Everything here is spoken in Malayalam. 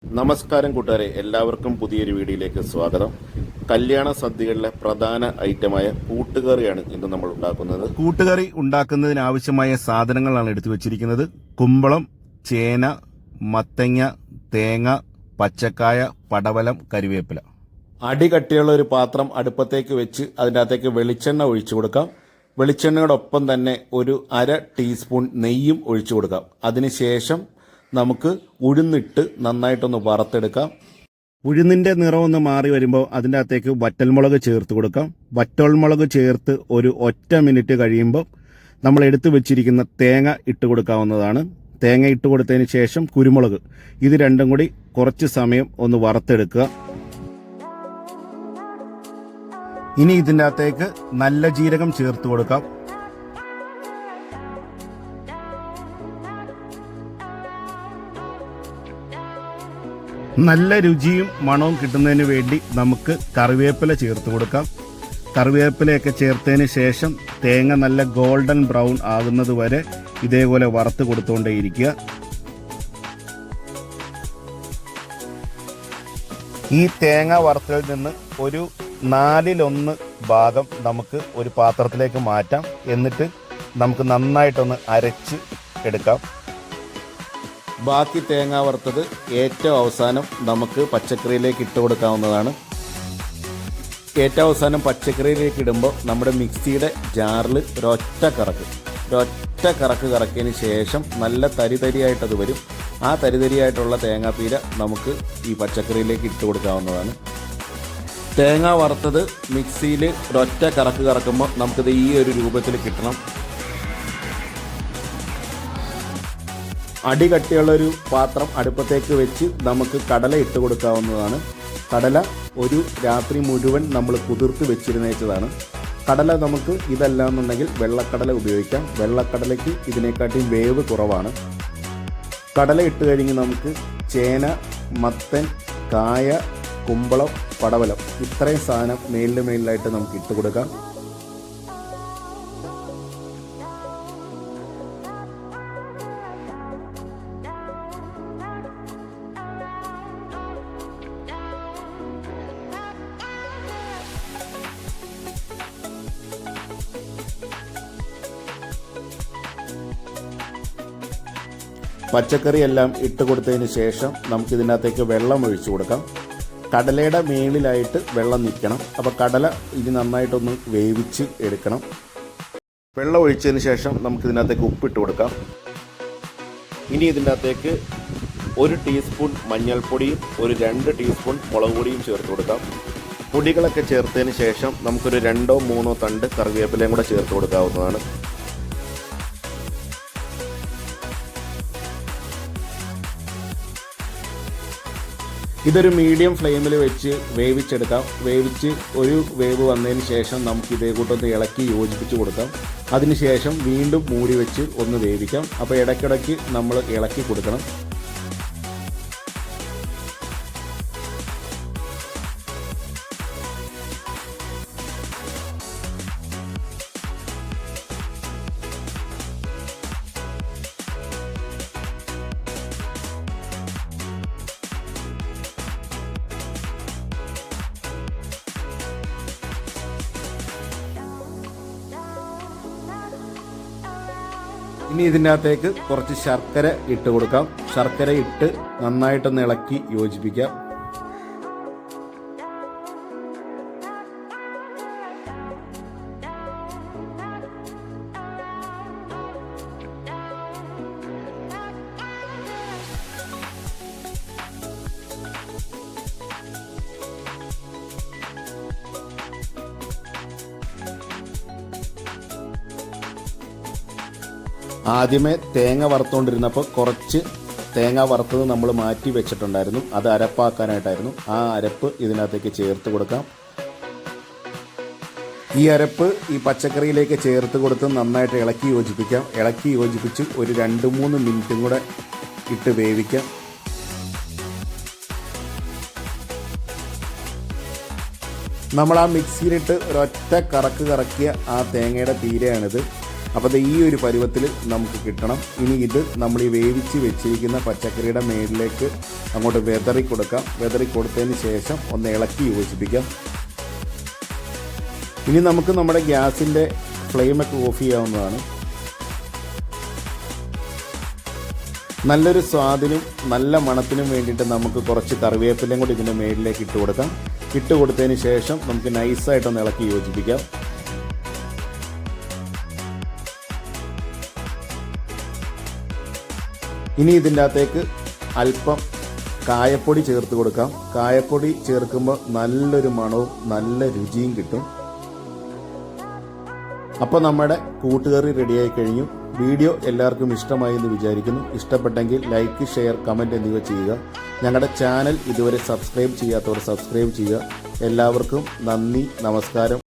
നമസ്കാരം കൂട്ടുകാരെ, എല്ലാവർക്കും പുതിയൊരു വീഡിയോയിലേക്ക് സ്വാഗതം. കല്യാണ സദ്യകളിലെ പ്രധാന ഐറ്റമായ കൂട്ടുകറിയാണ് ഇന്ന് നമ്മൾ ഉണ്ടാക്കുന്നത്. കൂട്ടുകറി ഉണ്ടാക്കുന്നതിന് ആവശ്യമായ സാധനങ്ങളാണ് എടുത്തു വെച്ചിരിക്കുന്നത്. കുമ്പളം, ചേന, മത്തങ്ങ, തേങ്ങ, പച്ചക്കായ, പടവലം, കരിവേപ്പില. അടികട്ടിയുള്ള ഒരു പാത്രം അടുപ്പത്തേക്ക് വെച്ച് അതിൻ്റെ അകത്തേക്ക് വെളിച്ചെണ്ണ ഒഴിച്ചു കൊടുക്കാം. വെളിച്ചെണ്ണയോടൊപ്പം തന്നെ ഒരു 1/2 ടീസ്പൂൺ നെയ്യും ഒഴിച്ചു കൊടുക്കാം. അതിനുശേഷം നമുക്ക് ഉഴുന്നിട്ട് നന്നായിട്ടൊന്ന് വറുത്തെടുക്കാം. ഉഴുന്നിൻ്റെ നിറമൊന്ന് മാറി വരുമ്പോൾ അതിൻ്റെ അകത്തേക്ക് വറ്റൽമുളക് ചേർത്ത് കൊടുക്കാം. വറ്റൽമുളക് ചേർത്ത് ഒരു ഒറ്റ മിനിറ്റ് കഴിയുമ്പോൾ നമ്മൾ എടുത്തു വെച്ചിരിക്കുന്ന തേങ്ങ ഇട്ട് കൊടുക്കാവുന്നതാണ്. തേങ്ങ ഇട്ട് കൊടുത്തതിന് ശേഷം കുരുമുളക്, ഇത് രണ്ടും കൂടി കുറച്ച് സമയം ഒന്ന് വറുത്തെടുക്കുക. ഇനി ഇതിൻ്റെ അകത്തേക്ക് നല്ല ജീരകം ചേർത്ത് കൊടുക്കാം. നല്ല രുചിയും മണവും കിട്ടുന്നതിന് വേണ്ടി നമുക്ക് കറിവേപ്പില ചേർത്ത് കൊടുക്കാം. കറിവേപ്പിലയൊക്കെ ചേർത്തതിന് ശേഷം തേങ്ങ നല്ല ഗോൾഡൻ ബ്രൗൺ ആകുന്നത് വരെ ഇതേപോലെ വറുത്ത് കൊടുത്തുകൊണ്ടേയിരിക്കുക. ഈ തേങ്ങ വറുത്തതിൽ നിന്ന് ഒരു 4/1 ഭാഗം നമുക്ക് ഒരു പാത്രത്തിലേക്ക് മാറ്റാം. എന്നിട്ട് നമുക്ക് നന്നായിട്ടൊന്ന് അരച്ച് എടുക്കാം. ബാക്കി തേങ്ങ വറുത്തത് ഏറ്റവും അവസാനം നമുക്ക് പച്ചക്കറിയിലേക്ക് ഇട്ട് കൊടുക്കാവുന്നതാണ്. ഏറ്റവും അവസാനം പച്ചക്കറിയിലേക്ക് ഇടുമ്പോൾ നമ്മുടെ മിക്സിയുടെ ജാറിൽ ഒരൊറ്റ കറക്ക് കറക്കിയതിന് ശേഷം നല്ല തരിതരിയായിട്ടത് വരും. ആ തരിതരിയായിട്ടുള്ള തേങ്ങാപ്പീര നമുക്ക് ഈ പച്ചക്കറിയിലേക്ക് ഇട്ട് കൊടുക്കാവുന്നതാണ്. തേങ്ങ വറുത്തത് മിക്സിയിൽ ഒരൊറ്റ കറക്ക് കറക്കുമ്പോൾ നമുക്കിത് ഈ ഒരു രൂപത്തിൽ കിട്ടണം. അടികട്ടിയുള്ളൊരു പാത്രം അടുപ്പത്തേക്ക് വെച്ച് നമുക്ക് കടല ഇട്ട് കൊടുക്കാവുന്നതാണ്. കടല ഒരു രാത്രി മുഴുവൻ നമ്മൾ കുതിർത്ത് വെച്ചിരുന്നതാണ്. കടല നമുക്ക് ഇതല്ലാന്നുണ്ടെങ്കിൽ വെള്ളക്കടല ഉപയോഗിക്കാം. വെള്ളക്കടലയ്ക്ക് ഇതിനെക്കാട്ടി വേവ് കുറവാണ്. കടല ഇട്ട് കഴിഞ്ഞ് നമുക്ക് ചേന, മത്തൻ, കായ, കുമ്പളം, പടവലം ഇത്രയും സാധനം മേലിലായിട്ട് നമുക്ക് ഇട്ട് കൊടുക്കാം. പച്ചക്കറി എല്ലാം ഇട്ട് കൊടുത്തതിന് ശേഷം നമുക്കിതിനകത്തേക്ക് വെള്ളം ഒഴിച്ചു കൊടുക്കാം. കടലയുടെ മേളിലായിട്ട് വെള്ളം നിൽക്കണം. അപ്പോൾ കടല ഇത് നന്നായിട്ടൊന്ന് വേവിച്ച് എടുക്കണം. വെള്ളം ഒഴിച്ചതിന് ശേഷം നമുക്കിതിനകത്തേക്ക് ഉപ്പിട്ട് കൊടുക്കാം. ഇനി ഇതിൻ്റെ അകത്തേക്ക് 1 ടീസ്പൂൺ മഞ്ഞൾപ്പൊടിയും ഒരു 2 ടീസ്പൂൺ മുളക് പൊടിയും ചേർത്ത് കൊടുക്കാം. പൊടികളൊക്കെ ചേർത്തതിന് ശേഷം നമുക്കൊരു 2-3 തണ്ട് കറിവേപ്പിലയും കൂടെ ചേർത്ത് കൊടുക്കാവുന്നതാണ്. ഇതൊരു മീഡിയം ഫ്ലെയിമിൽ വെച്ച് വേവിച്ചെടുക്കാം. വേവിച്ച് ഒരു വേവ് വന്നതിന് ശേഷം നമുക്ക് ഇതേ കൂട്ടൊന്ന് ഇളക്കി യോജിപ്പിച്ച് കൊടുക്കാം. അതിനുശേഷം വീണ്ടും മൂടി വെച്ച് ഒന്ന് വേവിക്കാം. അപ്പോൾ ഇടയ്ക്കിടയ്ക്ക് നമ്മൾ ഇളക്കി കൊടുക്കണം. ഇനി ഇതിൻ്റെ അകത്തേക്ക് കുറച്ച് ശർക്കര ഇട്ട് കൊടുക്കാം. ശർക്കര ഇട്ട് നന്നായിട്ടൊന്ന് ഇളക്കി യോജിപ്പിക്കാം. ആദ്യമേ തേങ്ങ വറുത്തുകൊണ്ടിരുന്നപ്പോൾ കുറച്ച് തേങ്ങ വറുത്തത് നമ്മൾ മാറ്റി വെച്ചിട്ടുണ്ടായിരുന്നു. അത് അരപ്പാക്കാനായിട്ടായിരുന്നു. ആ അരപ്പ് ഇതിനകത്തേക്ക് ചേർത്ത് കൊടുക്കാം. ഈ അരപ്പ് ഈ പച്ചക്കറിയിലേക്ക് ചേർത്ത് കൊടുത്ത് നന്നായിട്ട് ഇളക്കി യോജിപ്പിക്കാം. ഇളക്കി യോജിപ്പിച്ച് ഒരു 2-3 മിനിറ്റും കൂടെ ഇട്ട് വേവിക്കാം. നമ്മൾ ആ മിക്സിയിലിട്ട് ഒരൊറ്റ കറക്കിയ ആ തേങ്ങയുടെ പീരയാണിത്. അപ്പോൾ ഈ ഒരു പരുവത്തിൽ നമുക്ക് കിട്ടണം. ഇനി ഇത് നമ്മൾ ഈ വേവിച്ച് വെച്ചിരിക്കുന്ന പച്ചക്കറിയുടെ മേളിലേക്ക് അങ്ങോട്ട് വെതറി കൊടുക്കാം. വെതറി കൊടുത്തതിന് ശേഷം ഒന്ന് ഇളക്കി യോജിപ്പിക്കാം. ഇനി നമുക്ക് നമ്മുടെ ഗ്യാസിൻ്റെ ഫ്ലെയിമൊക്കെ ഓഫ് ചെയ്യാവുന്നതാണ്. നല്ലൊരു സ്വാദിനും നല്ല മണത്തിനും വേണ്ടിയിട്ട് നമുക്ക് കുറച്ച് കറിവേപ്പിലയും കൂടി ഇതിൻ്റെ മേളിലേക്ക് ഇട്ട് കൊടുക്കാം. ഇട്ട് കൊടുത്തതിന് ശേഷം നമുക്ക് നൈസായിട്ടൊന്ന് ഇളക്കി യോജിപ്പിക്കാം. ഇനി ഇതിൻ്റെ അകത്തേക്ക് അല്പം കായപ്പൊടി ചേർത്ത് കൊടുക്കാം. കായപ്പൊടി ചേർക്കുമ്പോൾ നല്ലൊരു മണവും നല്ല രുചിയും കിട്ടും. അപ്പോൾ നമ്മുടെ കൂട്ടുകറി റെഡിയായി കഴിഞ്ഞു. വീഡിയോ എല്ലാവർക്കും ഇഷ്ടമായി എന്ന് വിചാരിക്കുന്നു. ഇഷ്ടപ്പെട്ടെങ്കിൽ ലൈക്ക്, ഷെയർ, കമൻറ്റ് എന്നിവ ചെയ്യുക. ഞങ്ങളുടെ ചാനൽ ഇതുവരെ സബ്സ്ക്രൈബ് ചെയ്യാത്തവർ സബ്സ്ക്രൈബ് ചെയ്യുക. എല്ലാവർക്കും നന്ദി, നമസ്കാരം.